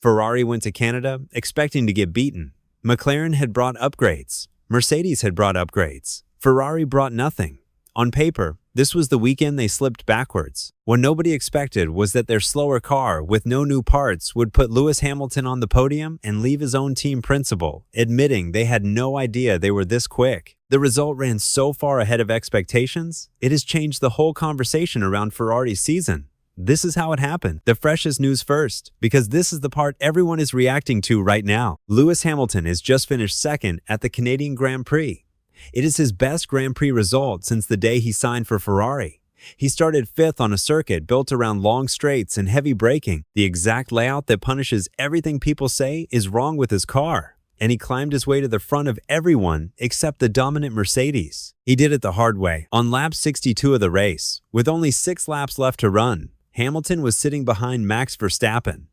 Ferrari went to Canada expecting to get beaten. McLaren had brought upgrades. Mercedes had brought upgrades. Ferrari brought nothing. On paper, this was the weekend they slipped backwards. What nobody expected was that their slower car, with no new parts, would put Lewis Hamilton on the podium and leave his own team principal, admitting they had no idea they were this quick. The result ran so far ahead of expectations, it has changed the whole conversation around Ferrari's season. This is how it happened. The freshest news first, because this is the part everyone is reacting to right now. Lewis Hamilton has just finished second at the Canadian Grand Prix. It is his best Grand Prix result since the day he signed for Ferrari. He started fifth on a circuit built around long straights and heavy braking, the exact layout that punishes everything people say is wrong with his car. And he climbed his way to the front of everyone except the dominant Mercedes. He did it the hard way. On lap 62 of the race, with only 6 laps left to run, Hamilton was sitting behind Max Verstappen,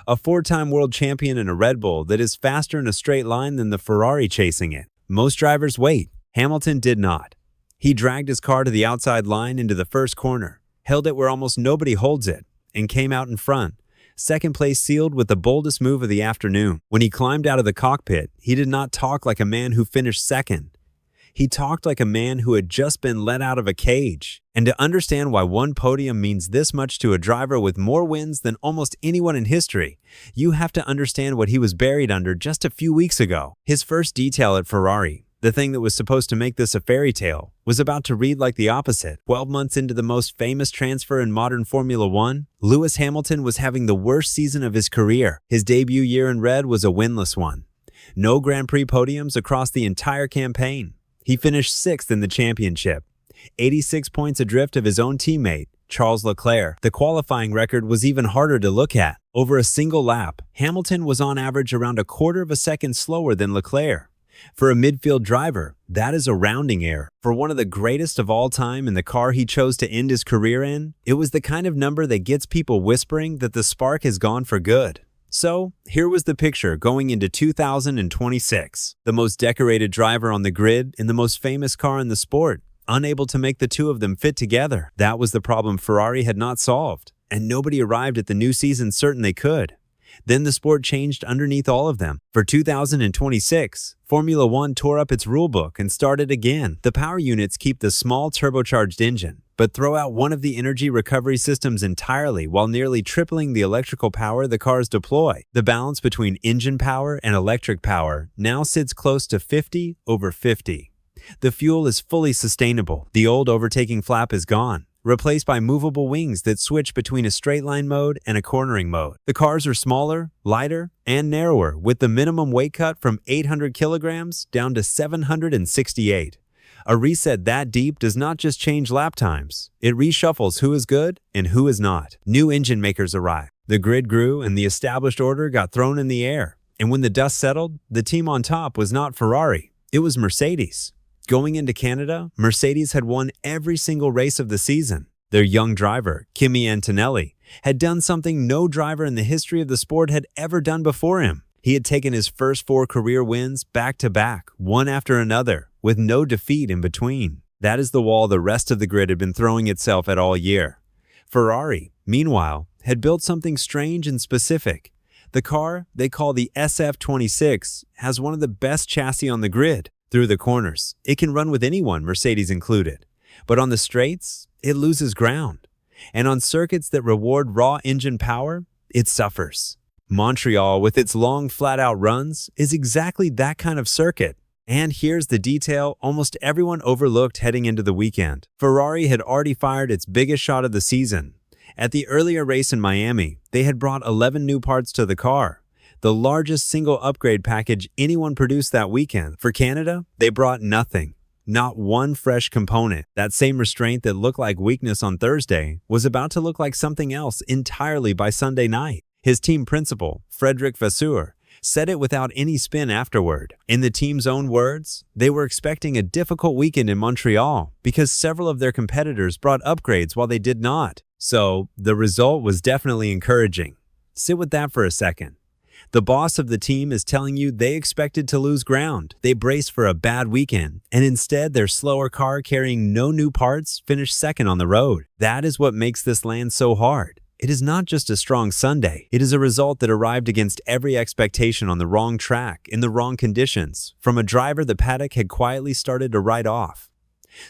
a 4-time world champion in a Red Bull that is faster in a straight line than the Ferrari chasing it. Most drivers wait. Hamilton did not. He dragged his car to the outside line into the first corner, held it where almost nobody holds it, and came out in front. Second place sealed with the boldest move of the afternoon. When he climbed out of the cockpit, he did not talk like a man who finished second. He talked like a man who had just been let out of a cage. And to understand why one podium means this much to a driver with more wins than almost anyone in history, you have to understand what he was buried under just a few weeks ago. His first detail at Ferrari, the thing that was supposed to make this a fairy tale, was about to read like the opposite. 12 months into the most famous transfer in modern Formula One, Lewis Hamilton was having the worst season of his career. His debut year in red was a winless one. No Grand Prix podiums across the entire campaign. He finished 6th in the championship, 86 points adrift of his own teammate, Charles Leclerc. The qualifying record was even harder to look at. Over a single lap, Hamilton was on average around a quarter of a second slower than Leclerc. For a midfield driver, that is a rounding error. For one of the greatest of all time in the car he chose to end his career in, it was the kind of number that gets people whispering that the spark has gone for good. So, here was the picture going into 2026. The most decorated driver on the grid in the most famous car in the sport, unable to make the two of them fit together. That was the problem Ferrari had not solved, and nobody arrived at the new season certain they could. Then the sport changed underneath all of them. For 2026, Formula One tore up its rulebook and started again. The power units keep the small turbocharged engine, but throw out one of the energy recovery systems entirely while nearly tripling the electrical power the cars deploy. The balance between engine power and electric power now sits close to 50/50. The fuel is fully sustainable. The old overtaking flap is gone, replaced by movable wings that switch between a straight line mode and a cornering mode. The cars are smaller, lighter, and narrower, with the minimum weight cut from 800 kilograms down to 768. A reset that deep does not just change lap times. It reshuffles who is good and who is not. New engine makers arrive. The grid grew and the established order got thrown in the air. And when the dust settled, the team on top was not Ferrari. It was Mercedes. Going into Canada, Mercedes had won every single race of the season. Their young driver, Kimi Antonelli, had done something no driver in the history of the sport had ever done before him. He had taken his first 4 career wins back-to-back, one after another, with no defeat in between. That is the wall the rest of the grid had been throwing itself at all year. Ferrari, meanwhile, had built something strange and specific. The car they call the SF26 has one of the best chassis on the grid. Through the corners, it can run with anyone, Mercedes included. But on the straights, it loses ground. And on circuits that reward raw engine power, it suffers. Montreal, with its long flat-out runs, is exactly that kind of circuit. And here's the detail almost everyone overlooked heading into the weekend. Ferrari had already fired its biggest shot of the season. At the earlier race in Miami, they had brought 11 new parts to the car, the largest single upgrade package anyone produced that weekend. For Canada, they brought nothing. Not one fresh component. That same restraint that looked like weakness on Thursday was about to look like something else entirely by Sunday night. His team principal, Vasseur, said it without any spin afterward. In the team's own words, they were expecting a difficult weekend in Montreal because several of their competitors brought upgrades while they did not. So, the result was definitely encouraging. Sit with that for a second. The boss of the team is telling you they expected to lose ground. They braced for a bad weekend, and instead their slower car carrying no new parts finished second on the road. That is what makes this land so hard. It is not just a strong Sunday, it is a result that arrived against every expectation on the wrong track, in the wrong conditions, from a driver the paddock had quietly started to write off.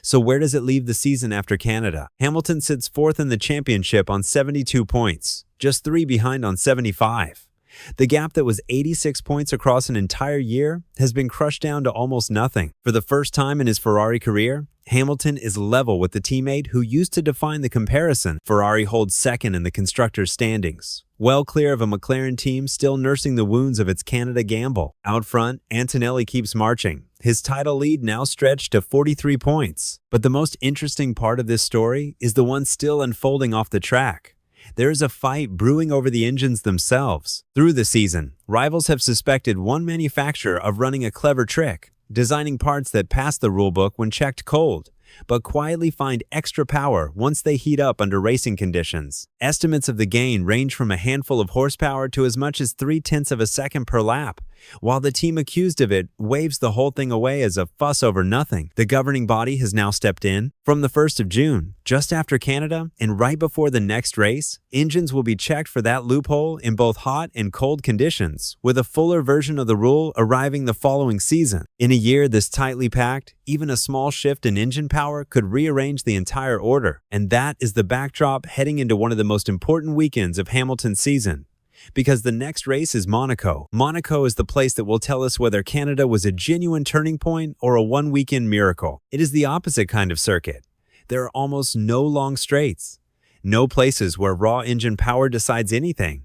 So where does it leave the season after Canada? Hamilton sits fourth in the championship on 72 points, just 3 behind on 75. The gap that was 86 points across an entire year has been crushed down to almost nothing. For the first time in his Ferrari career, Hamilton is level with the teammate who used to define the comparison. Ferrari holds second in the constructors' standings, well clear of a McLaren team still nursing the wounds of its Canada gamble. Out front, Antonelli keeps marching, his title lead now stretched to 43 points. But the most interesting part of this story is the one still unfolding off the track. There is a fight brewing over the engines themselves. Through the season, rivals have suspected one manufacturer of running a clever trick, designing parts that pass the rulebook when checked cold, but quietly find extra power once they heat up under racing conditions. Estimates of the gain range from a handful of horsepower to as much as 0.3 of a second per lap. While the team accused of it waves the whole thing away as a fuss over nothing, the governing body has now stepped in. From the 1st of June, just after Canada and right before the next race, engines will be checked for that loophole in both hot and cold conditions, with a fuller version of the rule arriving the following season. In a year this tightly packed, even a small shift in engine power could rearrange the entire order. And that is the backdrop heading into one of the most important weekends of Hamilton's season. Because the next race is Monaco. Monaco is the place that will tell us whether Canada was a genuine turning point or a one-weekend miracle. It is the opposite kind of circuit. There are almost no long straights, no places where raw engine power decides anything.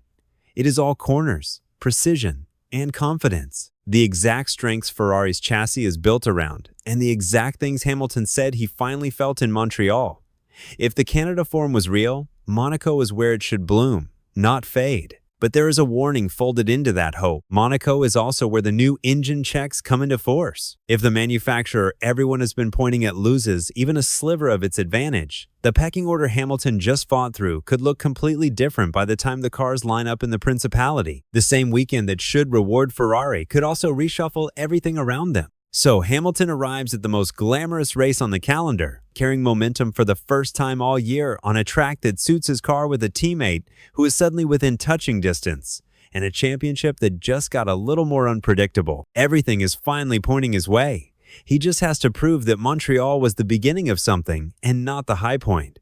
It is all corners, precision, and confidence. The exact strengths Ferrari's chassis is built around, and the exact things Hamilton said he finally felt in Montreal. If the Canada form was real, Monaco is where it should bloom, not fade. But there is a warning folded into that hope. Monaco is also where the new engine checks come into force. If the manufacturer everyone has been pointing at loses even a sliver of its advantage, the pecking order Hamilton just fought through could look completely different by the time the cars line up in the Principality. The same weekend that should reward Ferrari could also reshuffle everything around them. So Hamilton arrives at the most glamorous race on the calendar, carrying momentum for the first time all year on a track that suits his car with a teammate who is suddenly within touching distance, and a championship that just got a little more unpredictable. Everything is finally pointing his way. He just has to prove that Montreal was the beginning of something and not the high point.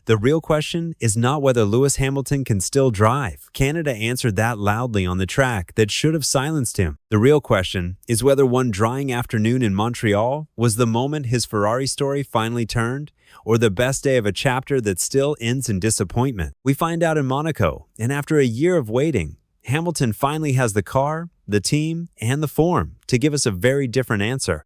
The real question is not whether Lewis Hamilton can still drive. Canada answered that loudly on the track that should have silenced him. The real question is whether one drying afternoon in Montreal was the moment his Ferrari story finally turned, or the best day of a chapter that still ends in disappointment. We find out in Monaco, and after a year of waiting, Hamilton finally has the car, the team, and the form to give us a very different answer.